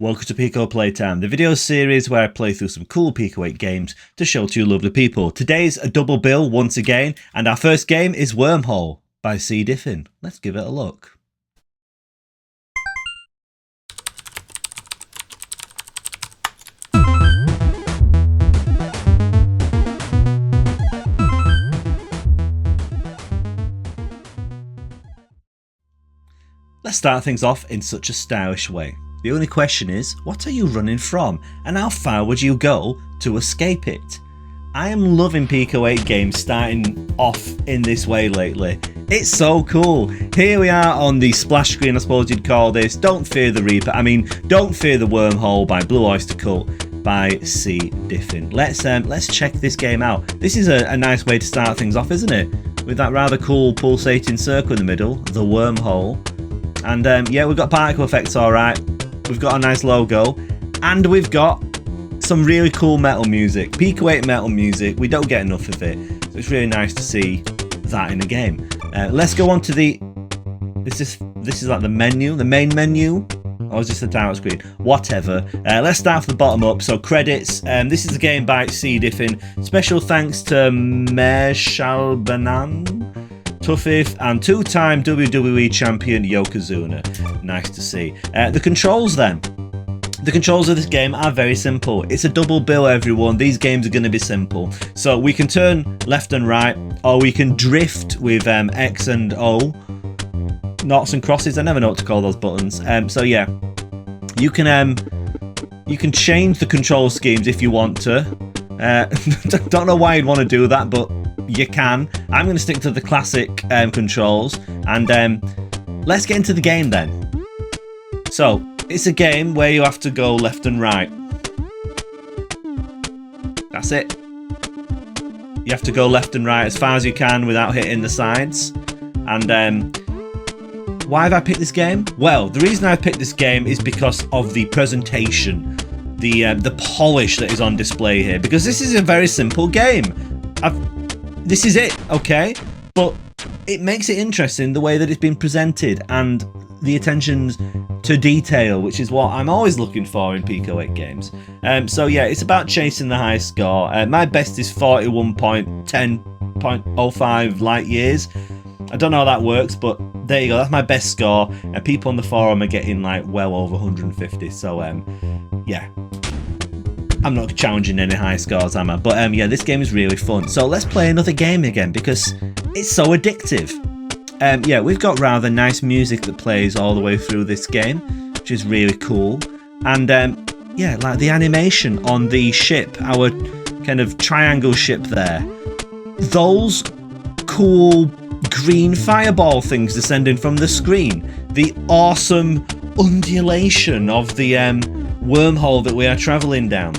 Welcome to Pico Playtime, the video series where I play through some cool Pico 8 games to show to you lovely people. Today's a double bill once again, and our first game is Wormhole by C. Diffin. Let's give it a look. Let's start things off in such a stylish way. The only question is, what are you running from, and how far would you go to escape it? I am loving Pico 8 games starting off in this way lately. It's so cool. Here we are on the splash screen, I suppose you'd call this. Don't Fear the Reaper. Don't Fear the Wormhole by Blue Oyster Cult by C. Diffin. Let's check this game out. This is a nice way to start things off, isn't it? With that rather cool pulsating circle in the middle, the wormhole. And yeah, we've got particle effects, alright. We've got a nice logo, and we've got some really cool metal music. Pico 8 metal music, we don't get enough of it, so it's really nice to see that in a game. Let's go on to the... This is like the menu, the main menu, or is this the title screen? Whatever. Let's start from the bottom up. So credits. This is a game by C. Diffin. Special thanks to Meshalbanan, Tuffif, and two-time WWE champion Yokozuna. Nice to see. The controls then. The controls of this game are very simple. It's a double bill, everyone. These games are going to be simple. So we can turn left and right, or we can drift with X and O. Noughts and crosses. I never know what to call those buttons. So yeah, you can change the control schemes if you want to. Don't know why you'd want to do that, but you can. I'm going to stick to the classic controls, and let's get into the game then. So, it's a game where you have to go left and right. That's it. You have to go left and right as far as you can without hitting the sides. And why have I picked this game? Well, the reason I picked this game is because of the presentation, the polish that is on display here. Because this is a very simple game. This is it, okay? But it makes it interesting the way that it's been presented and the attention to detail, which is what I'm always looking for in Pico 8 games. So yeah, it's about chasing the high score. My best is 41.10.05 light years. I don't know how that works, but there you go. That's my best score. People on the forum are getting like well over 150. So yeah. I'm not challenging any high scores, am I? But yeah, this game is really fun. So let's play another game again because it's so addictive. Yeah, we've got rather nice music that plays all the way through this game, which is really cool. And yeah, like the animation on the ship, our kind of triangle ship there. Those cool green fireball things descending from the screen. The awesome undulation of the wormhole that we are travelling down.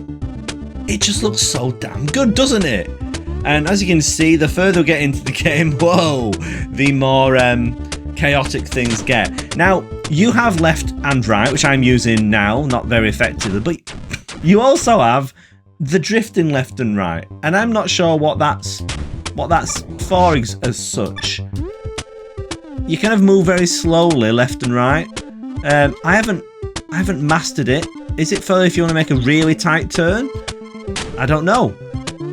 It just looks so damn good, doesn't it? And as you can see, the further we get into the game, whoa, the more chaotic things get. Now, you have left and right, which I'm using now, not very effectively, but you also have the drifting left and right, and I'm not sure what that's for as such. You kind of move very slowly left and right. I haven't mastered it. Is it for if you want to make a really tight turn? I don't know.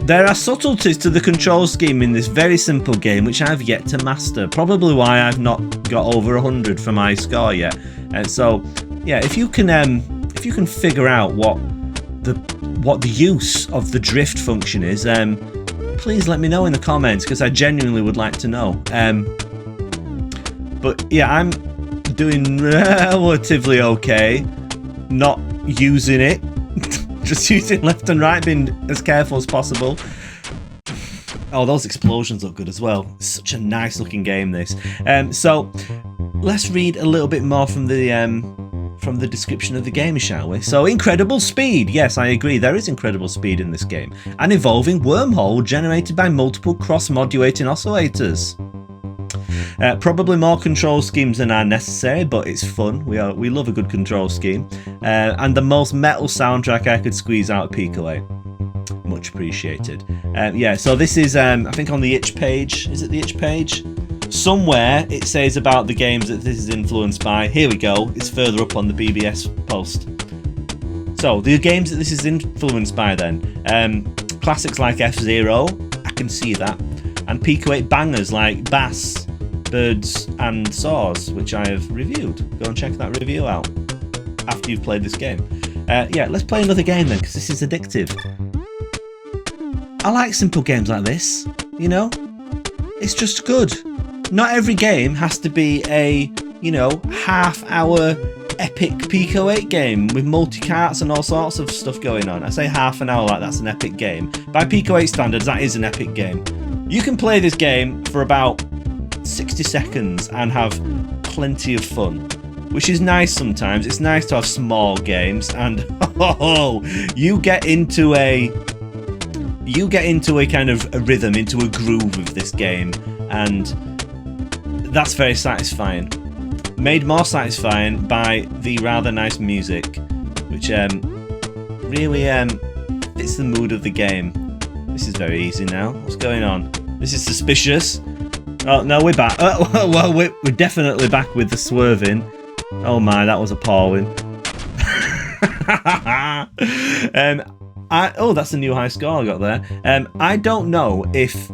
There are subtleties to the control scheme in this very simple game which I've yet to master. Probably why I've not got over 100 for my score yet. And so, yeah, if you can figure out what the use of the drift function is, please let me know in the comments because I genuinely would like to know. But yeah, I'm doing relatively okay. Not using it. Just using left and right, being as careful as possible. Oh, those explosions look good as well. It's such a nice looking game, this. So let's read a little bit more from the description of the game, shall we? So, incredible speed. Yes, I agree. There is incredible speed in this game. An evolving wormhole generated by multiple cross-modulating oscillators. Probably more control schemes than are necessary, but it's fun. We love a good control scheme. And the most metal soundtrack I could squeeze out of Pico 8. Much appreciated. Yeah, so this is, I think on the itch page. Is it the itch page? Somewhere it says about the games that this is influenced by. Here we go. It's further up on the BBS post. So the games that this is influenced by then, classics like F-Zero, I can see that, and Pico 8 bangers like Bass, Birds and Saws, which I have reviewed. Go and check that review out after you've played this game. Yeah, let's play another game then, because this is addictive. I like simple games like this, you know? It's just good. Not every game has to be a, you know, half-hour epic Pico 8 game with multi-carts and all sorts of stuff going on. I say half an hour like that's an epic game. By Pico 8 standards, that is an epic game. You can play this game for about 60 seconds and have plenty of fun, which is nice sometimes. It's nice to have small games, and you get into a kind of a rhythm, into a groove with this game, and that's very satisfying. Made more satisfying by the rather nice music, which really fits the mood of the game. This is very easy now. What's going on? This is suspicious. Oh no, we're back. Well, we're definitely back with the swerving. Oh my, that was appalling. Oh, that's a new high score I got there. I don't know if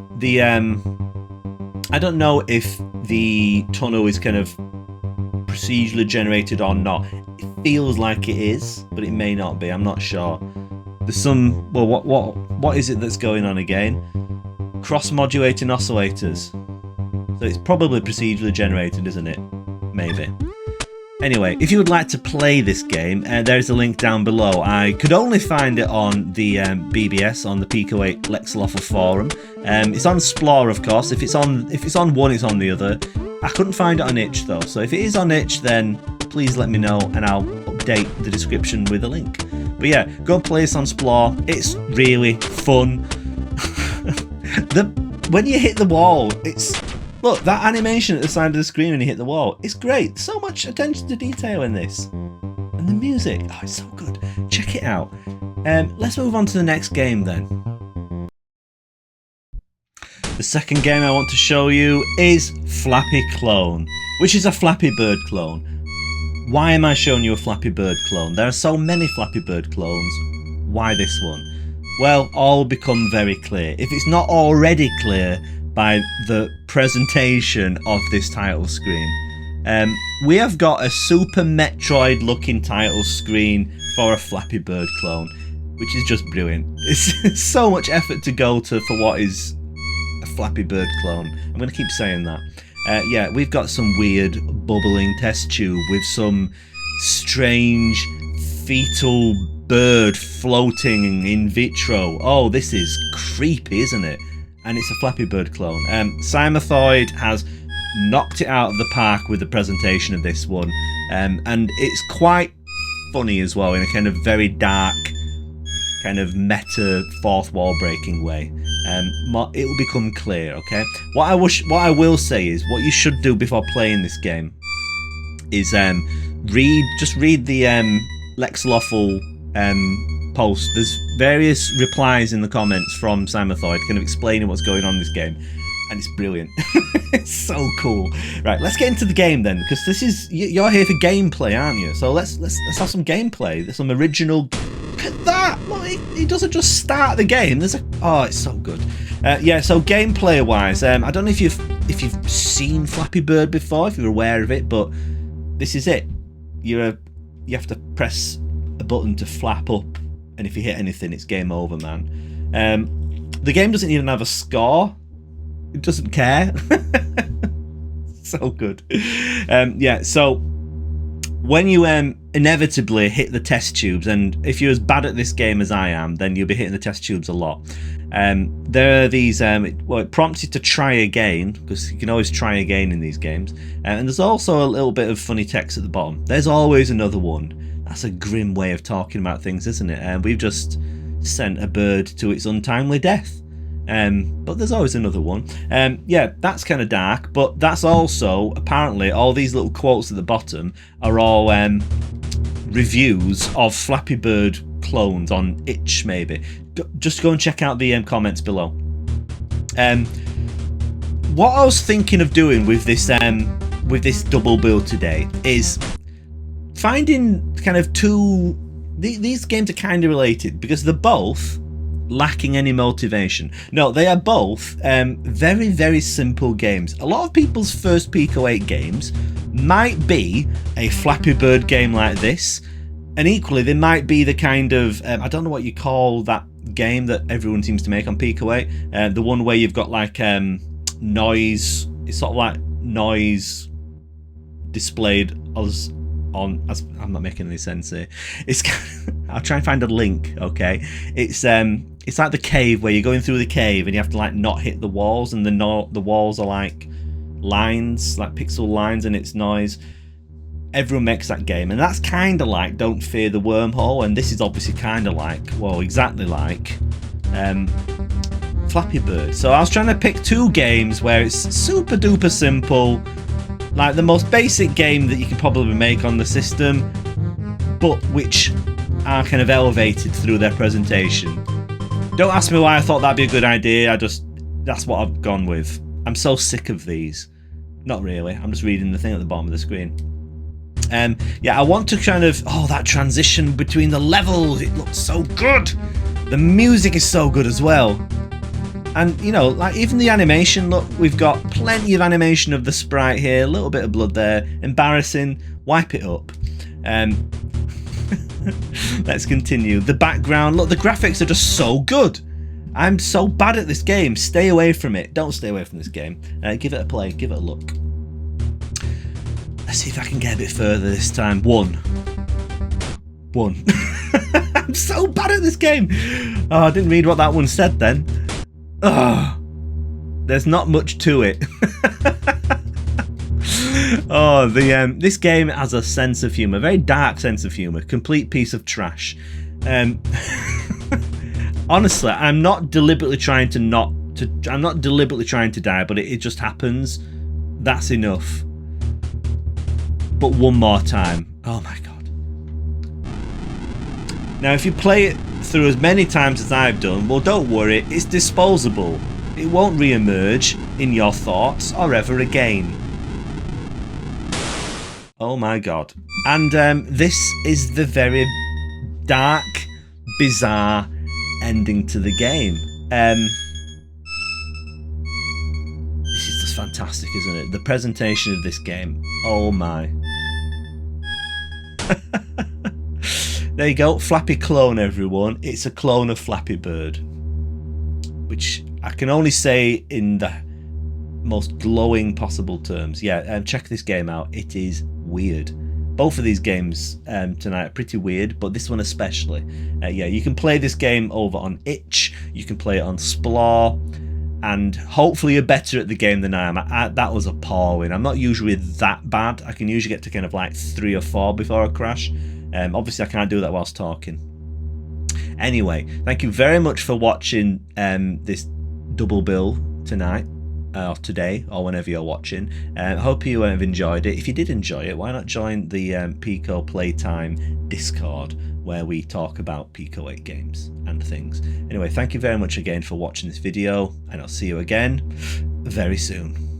the tunnel is kind of procedurally generated or not. It feels like it is, but it may not be. I'm not sure. There's some. Well, what is it that's going on again? Cross-modulating oscillators. So it's probably procedurally generated, isn't it? Maybe. Anyway, if you would like to play this game, there's a link down below. I could only find it on the BBS, on the Pico 8 Lexloffle forum. It's on Splore, of course. If it's on one, it's on the other. I couldn't find it on itch though. So if it is on itch, then please let me know, and I'll update the description with a link. But yeah, go and play this on Splore. It's really fun. When you hit the wall, look, that animation at the side of the screen when you hit the wall, it's great. So much attention to detail in this. And the music, oh, it's so good. Check it out. Let's move on to the next game then. The second game I want to show you is Flappy Clone, which is a Flappy Bird clone. Why am I showing you a Flappy Bird clone? There are so many Flappy Bird clones. Why this one? Well, all will become very clear. If it's not already clear by the presentation of this title screen. We have got a Super Metroid looking title screen for a Flappy Bird clone, which is just brilliant. It's so much effort to go to for what is a Flappy Bird clone. I'm going to keep saying that. Yeah, we've got some weird bubbling test tube with some strange fetal bird floating in vitro. Oh, this is creepy, isn't it? And it's a Flappy Bird clone. Simethoid has knocked it out of the park with the presentation of this one. And it's quite funny as well, in a kind of very dark, kind of meta, fourth wall breaking way. It will become clear, okay? What I will say is, what you should do before playing this game is read the Lexloffle post. There's various replies in the comments from Simethoid kind of explaining what's going on in this game, and it's brilliant. It's so cool. Right, let's get into the game then, because this is, you're here for gameplay, aren't you? So let's have some gameplay. There's some original. Look at that! Well, it doesn't just start the game. Oh, it's so good. Yeah. So gameplay wise, I don't know if you've seen Flappy Bird before, if you're aware of it, but this is it. You have to press a button to flap up, and if you hit anything, it's game over, man. The game doesn't even have a score. It doesn't care. So good. Yeah, so when you inevitably hit the test tubes, and if you're as bad at this game as I am, then you'll be hitting the test tubes a lot. There are these, it prompts you to try again, because you can always try again in these games. And there's also a little bit of funny text at the bottom. There's always another one. That's a grim way of talking about things, isn't it? And we've just sent a bird to its untimely death. But there's always another one. Yeah, that's kind of dark, but that's also, apparently, all these little quotes at the bottom are all reviews of Flappy Bird clones on itch, maybe. Just go and check out the comments below. What I was thinking of doing with this double build today is finding kind of two these games are kind of related because they're both lacking any motivation. No, they are both very, very simple games. A lot of people's first Pico 8 games might be a Flappy Bird game like this, and equally they might be the kind of I don't know what you call that game that everyone seems to make on Pico 8, the one where you've got like noise. It's sort of like noise displayed as on. As I'm not making any sense here. It's I'll try and find a link. Okay, it's like the cave where you're going through the cave and you have to like not hit the walls, and the walls are like lines, like pixel lines, and it's noise. Everyone makes that game, and that's kind of like Don't Fear the Wormhole, and this is obviously kind of like, well, exactly like Flappy Bird. So I was trying to pick two games where it's super duper simple, like the most basic game that you can probably make on the system, but which are kind of elevated through their presentation. Don't ask me why I thought that'd be a good idea, that's what I've gone with. I'm so sick of these. Not really, I'm just reading the thing at the bottom of the screen. Yeah, I want to kind of, that transition between the levels, it looks so good. The music is so good as well. And, you know, like even the animation, look, we've got plenty of animation of the sprite here, a little bit of blood there, embarrassing, wipe it up. Let's continue. The background, look, the graphics are just so good. I'm so bad at this game, stay away from it. Don't stay away from this game. Give it a play, give it a look. Let's see if I can get a bit further this time. One. I'm so bad at this game. Oh, I didn't read what that one said then. Oh, there's not much to it. Oh, this game has a sense of humour, very dark sense of humour, complete piece of trash. Honestly, I'm not deliberately trying to I'm not deliberately trying to die, but it just happens. That's enough. But one more time. Oh my god. Now, if you play it through as many times as I've done, well, don't worry, it's disposable. It won't re-emerge in your thoughts or ever again. Oh my god. And this is the very dark, bizarre ending to the game. This is just fantastic, isn't it? The presentation of this game. Oh my. There you go, Flappy Clone, everyone. It's a clone of Flappy Bird, which I can only say in the most glowing possible terms. Yeah, check this game out. It is weird. Both of these games tonight are pretty weird, but this one especially. Yeah, you can play this game over on itch, you can play it on Splore, and hopefully you're better at the game than I am. That was appalling. I'm not usually that bad. I can usually get to kind of like 3 or 4 before I crash. Obviously I can't do that whilst talking. Anyway, thank you very much for watching this double bill tonight, or today, or whenever you're watching. I hope you have enjoyed it. If you did enjoy it, why not join the Pico Playtime Discord, where we talk about Pico 8 games and things. Anyway, thank you very much again for watching this video, and I'll see you again very soon.